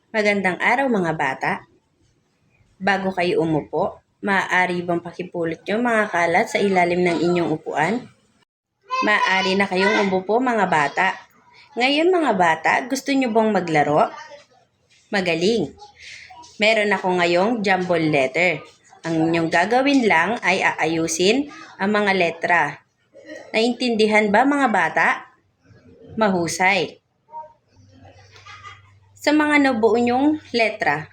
Magandang araw mga bata. Bago kayo umupo, maaari bang pakipulot nyo mga kalat sa ilalim ng inyong upuan? Maaari na kayong umupo mga bata. Ngayon mga bata, gusto nyo bang maglaro? Magaling! Meron ako ngayong jumble letter. Ang inyong gagawin lang ay aayusin ang mga letra. Naintindihan ba mga bata? Mahusay! Sa mga nabuo nyong letra,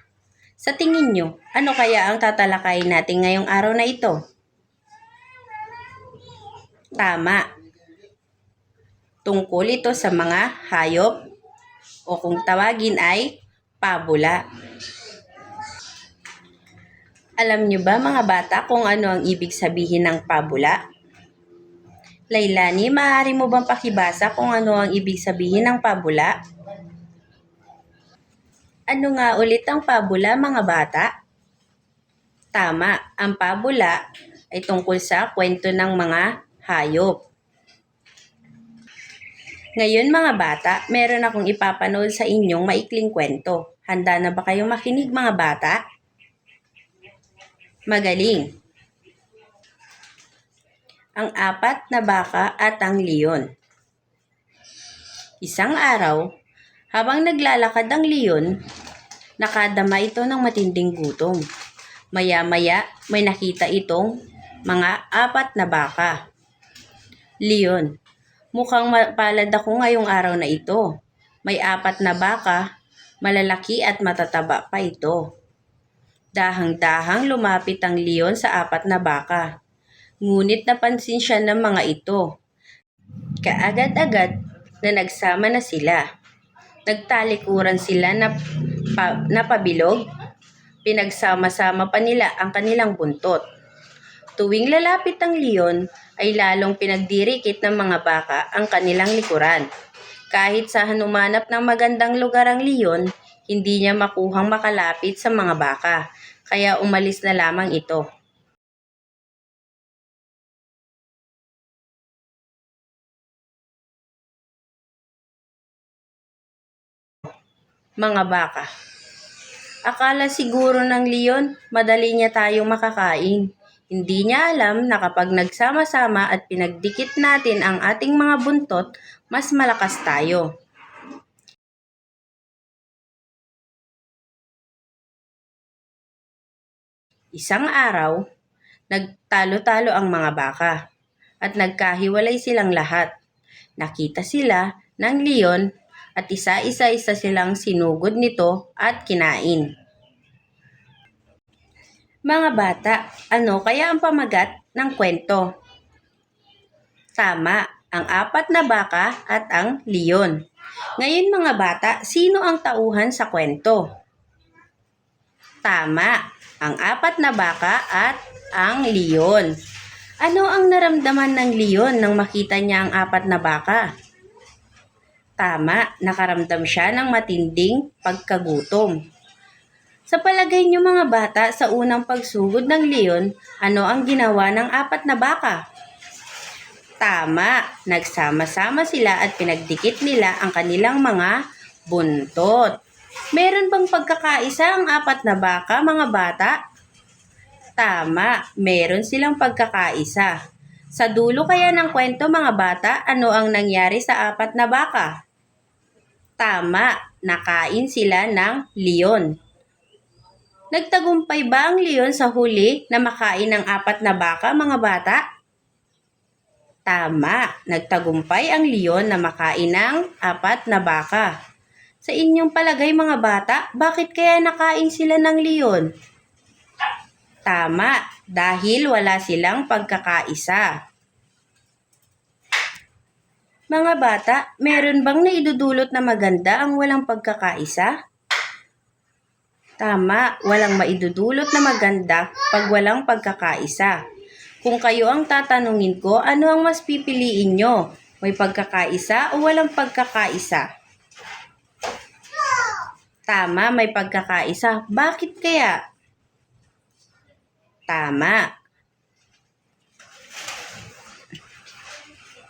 sa tingin nyo, ano kaya ang tatalakayin natin ngayong araw na ito? Tama. Tungkol ito sa mga hayop o kung tawagin ay pabula. Alam nyo ba mga bata kung ano ang ibig sabihin ng pabula? Lailani, maaari mo bang pakibasa kung ano ang ibig sabihin ng pabula? Ano nga ulit ang pabula mga bata? Tama, ang pabula ay tungkol sa kwento ng mga hayop. Ngayon mga bata, meron akong ipapanood sa inyong maikling kwento. Handa na ba kayong makinig mga bata? Magaling! Ang apat na baka at ang leon. Isang araw, habang naglalakad ang leon, nakadama ito ng matinding gutom. Maya-maya, may nakita itong mga apat na baka. Leon, mukhang palad ako ngayong araw na ito. May apat na baka, malalaki at matataba pa ito. Dahang-dahang lumapit ang leon sa apat na baka. Ngunit napansin siya ng mga ito. Kaagad-agad na nagsama na sila. Nagtalikuran sila na pabilog. Pinagsama-sama pa nila ang kanilang buntot. Tuwing lalapit ang leon, ay lalong pinagdirikit ng mga baka ang kanilang likuran. Kahit sa hanumanap ng magandang lugar ang leon, hindi niya makuhang makalapit sa mga baka, kaya umalis na lamang ito. Mga baka. Akala siguro ng leon, madali niya tayong makakain. Hindi niya alam na kapag nagsama-sama at pinagdikit natin ang ating mga buntot, mas malakas tayo. Isang araw, nagtalo-talo ang mga baka at nagkahiwalay silang lahat. Nakita sila ng leon at isa-isa silang sinugod nito at kinain. Mga bata, ano kaya ang pamagat ng kwento? Tama, ang apat na baka at ang leon. Ngayon mga bata, sino ang tauhan sa kwento? Tama, ang apat na baka at ang leon. Ano ang naramdaman ng leon nang makita niya ang apat na baka? Tama, nakaramdam siya ng matinding pagkagutom. Sa palagay niyo mga bata, sa unang pagsugod ng leon, ano ang ginawa ng apat na baka? Tama, nagsama-sama sila at pinagdikit nila ang kanilang mga buntot. Meron bang pagkakaisa ang apat na baka, mga bata? Tama, meron silang pagkakaisa. Sa dulo kaya ng kwento mga bata, ano ang nangyari sa apat na baka? Tama, nakain sila ng leon. Nagtagumpay ba ang leon sa huli na makain ng apat na baka, mga bata? Tama, nagtagumpay ang leon na makain ng apat na baka. Sa inyong palagay mga bata, bakit kaya nakain sila ng leon? Tama, dahil wala silang pagkakaisa. Mga bata, meron bang naidudulot na maganda ang walang pagkakaisa? Tama, walang maidudulot na maganda pag walang pagkakaisa. Kung kayo ang tatanungin ko, ano ang mas pipiliin nyo? May pagkakaisa o walang pagkakaisa? Tama, may pagkakaisa. Bakit kaya? Tama.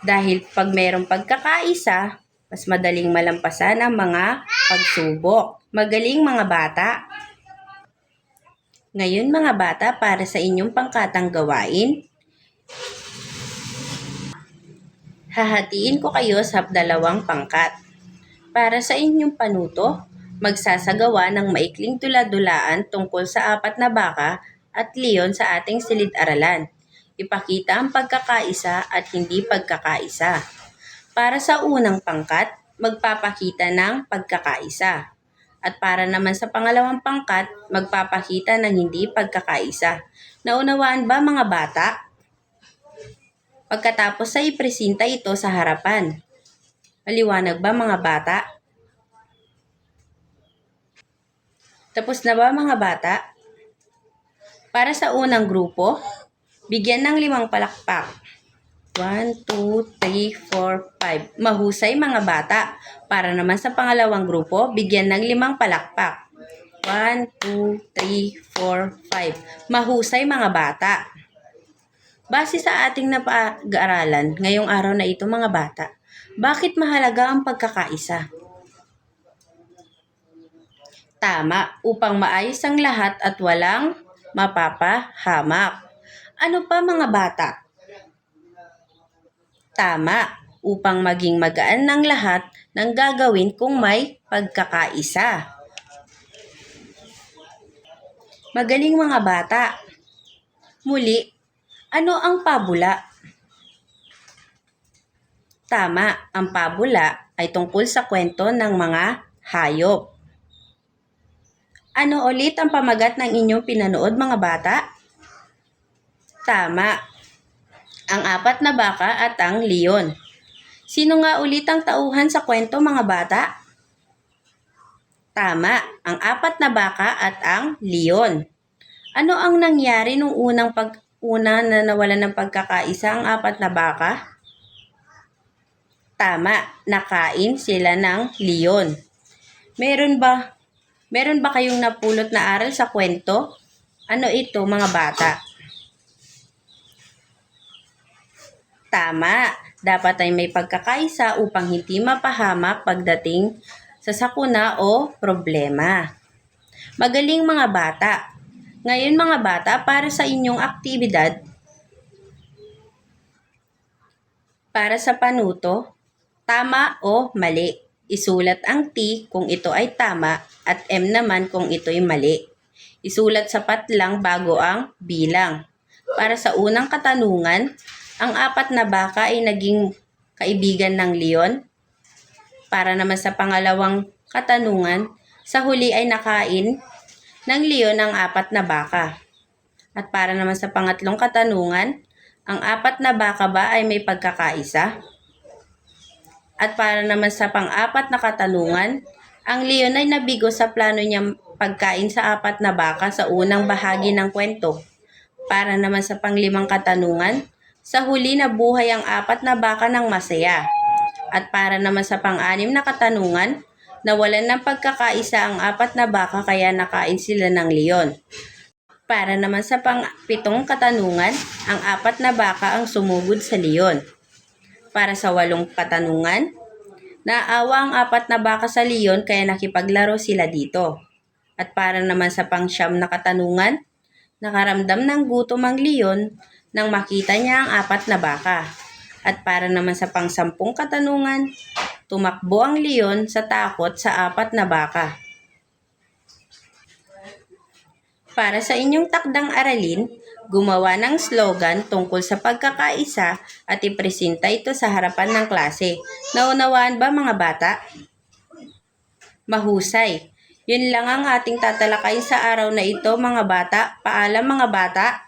Dahil pag mayroong pagkakaisa, mas madaling malampasan ang mga pagsubok. Magaling mga bata! Ngayon mga bata, para sa inyong pangkatang gawain, hahatiin ko kayo sa dalawang pangkat. Para sa inyong panuto, magsasagawa ng maikling tula-dulaan tungkol sa 4 na baka at leon sa ating silid-aralan. Ipakita ang pagkakaisa at hindi pagkakaisa. Para sa unang pangkat, magpapakita ng pagkakaisa. At para naman sa pangalawang pangkat, magpapakita ng hindi pagkakaisa. Naunawaan ba mga bata? Pagkatapos ay ipresenta ito sa harapan. Maliwanag ba mga bata? Tapos na ba mga bata? Para sa unang grupo, bigyan ng 5 palakpak. 1, 2, 3, 4, 5. Mahusay mga bata. Para naman sa pangalawang grupo, bigyan ng 5 palakpak. 1, 2, 3, 4, 5. Mahusay mga bata. Base sa ating napag-aaralan ngayong araw na ito mga bata, bakit mahalaga ang pagkakaisa? Tama, upang maayos ang lahat at walang mapapahamak. Ano pa mga bata? Tama, upang maging magaan ng lahat ng gagawin kung may pagkakaisa. Magaling mga bata! Muli, ano ang pabula? Tama, ang pabula ay tungkol sa kwento ng mga hayop. Ano ulit ang pamagat ng inyong pinanood mga bata? Tama, ang 4 na baka at ang leon. Sino nga ulit ang tauhan sa kwento mga bata? Tama, ang 4 na baka at ang leon. Ano ang nangyari nung una na nawalan ng pagkakaisa ang 4 na baka? Tama, nakain sila ng leon. Meron ba kayong napulot na aral sa kwento? Ano ito mga bata? Tama, dapat ay may pagkakaisa upang hindi mapahamak pagdating sa sakuna o problema. Magaling mga bata! Ngayon mga bata, para sa inyong aktibidad, para sa panuto, tama o mali. Isulat ang T kung ito ay tama at M naman kung ito'y mali. Isulat sapat lang bago ang bilang. Para sa unang katanungan, ang 4 na baka ay naging kaibigan ng leon. Para naman sa pangalawang katanungan, sa huli ay nakain ng leon ang 4 na baka. At para naman sa pangatlong katanungan, ang 4 na baka ba ay may pagkakaisa? At para naman sa pang-4 na katanungan, ang leon ay nabigo sa plano niyang pagkain sa 4 na baka sa unang bahagi ng kwento. Para naman sa pang-5 katanungan, sa huli nabuhay ang 4 na baka ng masaya. At para naman sa pang-6 na katanungan, nawalan ng pagkakaisa ang 4 na baka kaya nakain sila ng leon. Para naman sa pang-7 katanungan, ang 4 na baka ang sumugod sa leon. Para sa 8 katanungan, naawa ang 4 na baka sa leon kaya nakipaglaro sila dito. At para naman sa pang-9 na katanungan, nakaramdam ng gutom ang leon nang makita niya ang 4 na baka. At para naman sa pang-10 katanungan, tumakbo ang leon sa takot sa 4 na baka. Para sa inyong takdang aralin, gumawa ng slogan tungkol sa pagkakaisa at ipresenta ito sa harapan ng klase. Naunawaan ba mga bata? Mahusay! Yun lang ang ating tatalakayin sa araw na ito mga bata. Paalam mga bata!